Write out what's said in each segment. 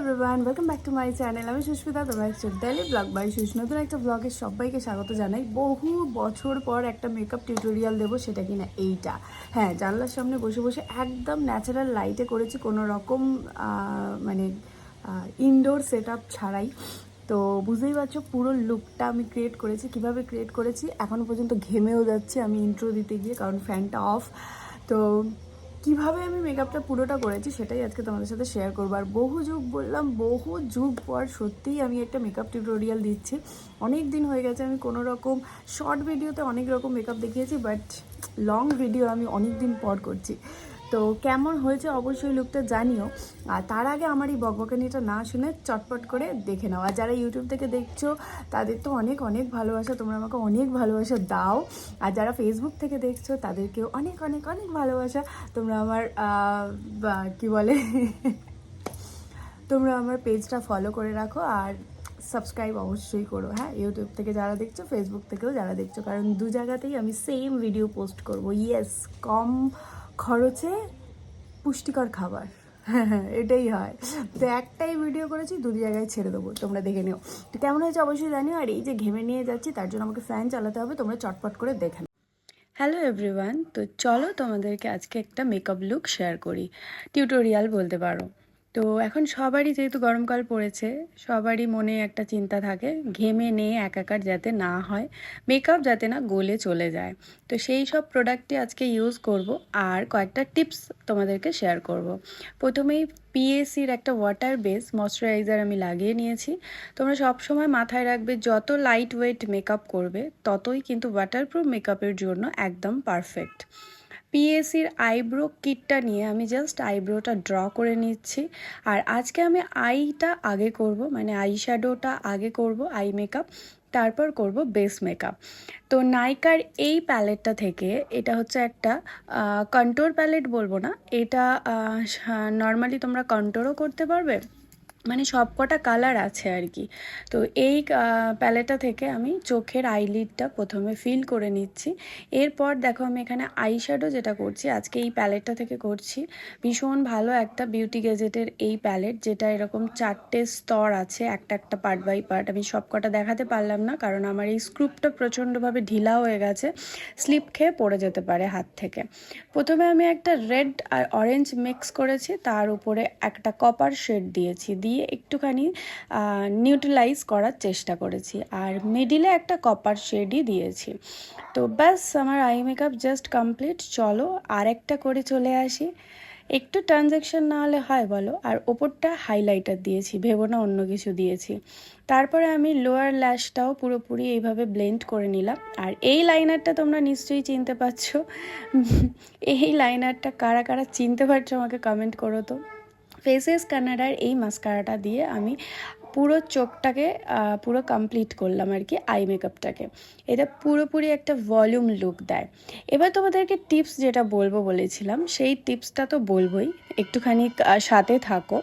Everyone, welcome back to my channel. আমি সুস্মিতা, তোমরা একটা ডেলি ব্লগ বাই সুস নতুন একটা ব্লগে সবাইকে স্বাগত জানাই। বহু বছর পর একটা মেকআপ টিউটোরিয়াল দেবো, সেটা কিনা এইটা। হ্যাঁ, জানলার সামনে বসে বসে একদম ন্যাচারাল লাইটে করেছি, কোনো রকম মানে ইনডোর সেট আপ ছাড়াই। তো বুঝতেই পারছো পুরো লুকটা আমি ক্রিয়েট করেছি। কিভাবে ক্রিয়েট করেছি এখনও পর্যন্ত ঘেমেও যাচ্ছি আমি ইন্ট্রো দিতে গিয়ে, কারণ ফ্যানটা অফ। তো কিভাবে আমি মেকআপটা পুরোটা করেছি সেটাই আজকে তোমাদের সাথে শেয়ার করবো। আর বহু যুগ পর সত্যিই আমি একটা মেকআপ টিউটোরিয়াল দিচ্ছি। অনেক দিন হয়ে গেছে আমি কোনো রকম শর্ট ভিডিওতে অনেক রকম মেকআপ দেখিয়েছি, বাট লং ভিডিও আমি অনেক দিন পর করছি। তো কেমন হয়েছে অবশ্যই লুকটা জানিও। আর তার আগে আমার এই বকবকানিটা না শুনে চটপট করে দেখে নাও। আর যারা ইউটিউব থেকে দেখছো তাদের তো অনেক অনেক ভালোবাসা, তোমরা আমাকে অনেক ভালোবাসা দাও। আর যারা ফেসবুক থেকে দেখছো তাদেরকেও অনেক অনেক অনেক ভালোবাসা। তোমরা আমার কি বলে তোমরা আমার পেজটা ফলো করে রাখো আর সাবস্ক্রাইব অবশ্যই করো। হ্যাঁ, ইউটিউব থেকে যারা দেখছো, ফেসবুক থেকেও যারা দেখছো, কারণ দু জায়গাতেই আমি সেম ভিডিও পোস্ট করবো। ইয়েস, কম খরচে পুষ্টিকর খাবার। হ্যাঁ হ্যাঁ, এটাই হয়। তো একটাই ভিডিও করেছি, দু জায়গায় ছেড়ে দেবো, তোমরা দেখে নিও। তো কেমন হয়েছে অবশ্যই জানিও। আর এই যে ঘেমে নিয়ে যাচ্ছি তার জন্য আমাকে ফ্যান চালাতে হবে, তোমরা চটপট করে দেখে নাও। হ্যালো এভরিওয়ান, তো চলো তোমাদেরকে আজকে একটা মেকআপ লুক শেয়ার করি, টিউটোরিয়াল বলতে পারো। তো এখন সবারই যেহেতু গরমকাল পড়েছে, সবারই মনে একটা চিন্তা থাকে ঘেমে নিয়ে একাকার যাতে না হয়, মেকআপ যাতে না গলে চলে যায়। তো সেই সব প্রোডাক্টই আজকে ইউজ করব আর কয়েকটা টিপস তোমাদেরকে শেয়ার করব। প্রথমেই পিএসির একটা ওয়াটার বেস ময়শ্চারাইজার আমি লাগিয়ে নিয়েছি। তোমরা সবসময় মাথায় রাখবে যত লাইট ওয়েট মেকআপ করবে ততই কিন্তু ওয়াটারপ্রুফ মেকআপের জন্য একদম পারফেক্ট। পিএসির আইব্রো কিটটা নিয়ে আমি জাস্ট আইব্রোটা ড্র করে নিচ্ছি। আর আজকে আমি আইটা আগে করব, মানে আই শ্যাডোটা আগে করব, আই মেকআপ, তারপর করব বেস মেকআপ। তো নাইকার এই প্যালেটটা থেকে, এটা হচ্ছে একটা কন্ট্যুর প্যালেট বলবো না, এটা নর্মালি তোমরা কন্ট্যুরও করতে পারবে, মানে সব কটা কালার আছে আর কি। তো এই প্যালেটটা থেকে আমি চোখের আইলিডটা প্রথমে ফিল করে নিচ্ছি। এরপর দেখো আমি এখানে আইশ্যাডো যেটা করছি আজকে এই প্যালেটটা থেকে করছি। ভীষণ ভালো একটা বিউটি গ্যাজেটের এই প্যালেট, যেটা এরকম 4টে স্তর আছে, একটা একটা পার্ট বাই পার্ট। আমি সব কটা দেখাতে পারলাম না কারণ আমার এই স্ক্রুপটা প্রচণ্ডভাবে ঢিলা হয়ে গেছে, স্লিপ খেয়ে পড়ে যেতে পারে হাত থেকে। প্রথমে আমি একটা রেড আর অরেঞ্জ মিক্স করেছি, তার উপরে একটা কপার শেড দিয়েছি, দিয়ে একটুখানি নিউট্রালাইজ করার চেষ্টা করেছি, আর মিডিলে একটা কপার শেডই দিয়েছি। তো ব্যাস আমার আই মেকআপ জাস্ট কমপ্লিট। চলো আর একটা করে চলে আসি। একটু ট্রানজ্যাকশন না হলে হয় বলো? আর ওপরটা হাইলাইটার দিয়েছি, ভেবো না অন্য কিছু দিয়েছি। তারপরে আমি লোয়ার ল্যাশটাও পুরোপুরি এইভাবে ব্লেন্ড করে নিলাম। আর এই লাইনারটা তোমরা নিশ্চয়ই চিনতে পারছো। এই লাইনারটা কারা কারা চিনতে পারছো আমাকে কমেন্ট করো তো। ফেসেস কানাডার এই মাস্কারাটা দিয়ে আমি পুরো চোখটাকে পুরো কমপ্লিট করলাম আর কি, আই মেকআপটাকে। এটা পুরোপুরি একটা ভলিউম লুক দেয়। এবার তোমাদেরকে টিপস যেটা বলবো বলেছিলাম, সেই টিপসটা তো বলবোই, একটুখানি সাথে থাকো।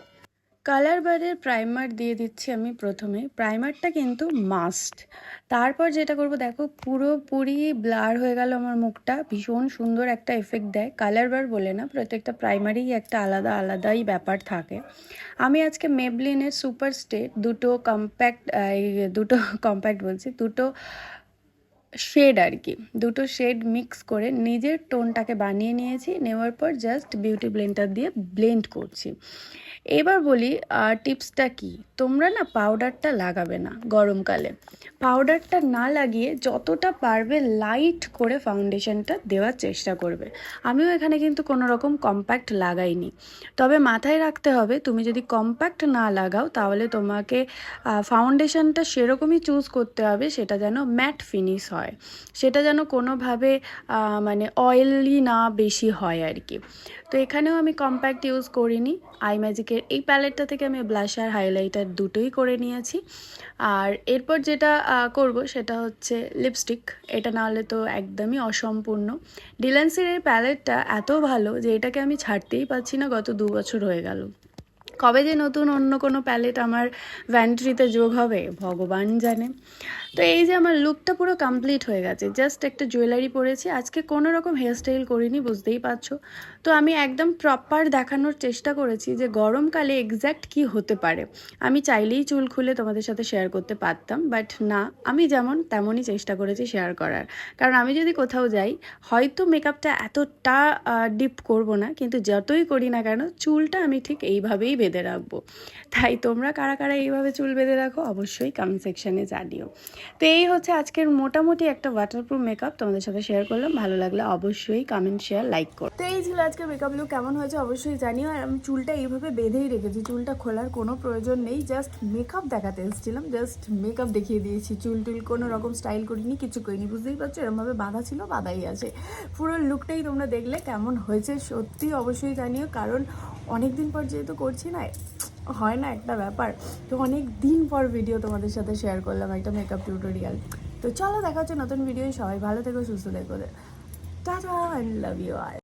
কালার বারের প্রাইমার দিয়ে দিচ্ছি আমি প্রথমে। প্রাইমারটা কিন্তু মাস্ট। তারপর যেটা করব, দেখো পুরোপুরি ব্লার হয়ে গেল আমার মুখটা, ভীষণ সুন্দর একটা এফেক্ট দেয়। কালার বার বলে না, প্রত্যেকটা প্রাইমারেই একটা আলাদা আলাদাই ব্যাপার থাকে। আমি আজকে মেবলিনের সুপার স্টে দুটো কম্প্যাক্ট বলছি, দুটো শেড আর কি, দুটো শেড মিক্স করে নিজের টোনটাকে বানিয়ে নিয়েছি। নেওয়ার পর জাস্ট বিউটি ব্লেন্ডার দিয়ে ব্লেন্ড করছি। এবার বলি টিপসটা কি, তোমরা না পাউডারটা লাগাবে না গরমকালে। পাউডারটা না লাগিয়ে যতটা পারবে লাইট করে ফাউন্ডেশনটা দেওয়ার চেষ্টা করবে। আমিও এখানে কিন্তু কোনো রকম কম্প্যাক্ট লাগাইনি। তবে মাথায় রাখতে হবে, তুমি যদি কম্প্যাক্ট না লাগাও তাহলে তোমাকে ফাউন্ডেশনটা সেরকমই চুজ করতে হবে, সেটা যেন ম্যাট ফিনিশ হয়, সেটা যেন কোনোভাবে মানে অয়েলি না বেশি হয় আর কি। তো এখানেও আমি কম্প্যাক্ট ইউজ করিনি। আই ম্যাজিকের এই প্যালেটটা থেকে আমি ব্লাশার হাইলাইটার দুটোই করে নিয়েছি। আর এরপর যেটা করব সেটা হচ্ছে লিপস্টিক। এটা না হলে তো একদমই অসম্পূর্ণ। ডিল্যান্সির এই প্যালেটটা এত ভালো যে এটাকে আমি ছাড়তেই পারছি না, গত 2 বছর হয়ে গেল। কবে যে নতুন অন্য কোনো প্যালেট আমার ভ্যানিটিতে যোগ হবে ভগবান জানে। তো এই যে আমার লুকটা পুরো কমপ্লিট হয়ে গেছে, জাস্ট একটা জুয়েলারি পরেছি, আজকে কোনো রকম হেয়ারস্টাইল করিনি, বুঝতেই পারছো। তো আমি একদম প্রপার দেখানোর চেষ্টা করেছি যে গরমকালে এক্স্যাক্ট কি হতে পারে। আমি চাইলেই চুল খুলে তোমাদের সাথে শেয়ার করতে পারতাম, বাট না, আমি যেমন তেমনই চেষ্টা করেছি শেয়ার করার। কারণ আমি যদি কোথাও যাই, হয়তো মেকআপটা এতটা ডিপ করব না, কিন্তু যতই করি না কেন চুলটা আমি ঠিক এইভাবেই বেঁধে রাখবো। তাই তোমরা কারা কারা এইভাবে চুল বেঁধে রাখো অবশ্যই কমেন্ট সেকশানে জানিও। তো এই হচ্ছে আজকের মোটামুটি একটা ওয়াটারপ্রুফ মেকআপ, তোমাদের সাথে শেয়ার করলাম। ভালো লাগলে অবশ্যই কমেন্ট, শেয়ার, লাইক করো। তো এই ছিল আজকের মেকআপ লুক, কেমন হয়েছে অবশ্যই জানিও। আর আমি চুলটা এইভাবে বেঁধেই রেখেছি, চুলটা খোলার কোনো প্রয়োজন নেই, জাস্ট মেকআপ দেখাতে এসেছিলাম, জাস্ট মেকআপ দেখিয়ে দিয়েছি। চুল টুল কোনো রকম স্টাইল করিনি, কিছু করিনি, বুঝতেই পারছো, এরমভাবে বাঁধা ছিল, বাঁধাই আছে। পুরো লুকটাই তোমরা দেখলে, কেমন হয়েছে সত্যি অবশ্যই জানিও। কারণ অনেক দিন পর যেহেতু করছি না, হয় না একটা ব্যাপার, তো অনেক দিন পর ভিডিও তোমাদের সাথে শেয়ার করলাম, একটা মেকআপ টিউটোরিয়াল। তো চলো দেখা হচ্ছে নতুন ভিডিও, সবাই ভালো থেকো, সুস্থ থেকো, tata, I love you all.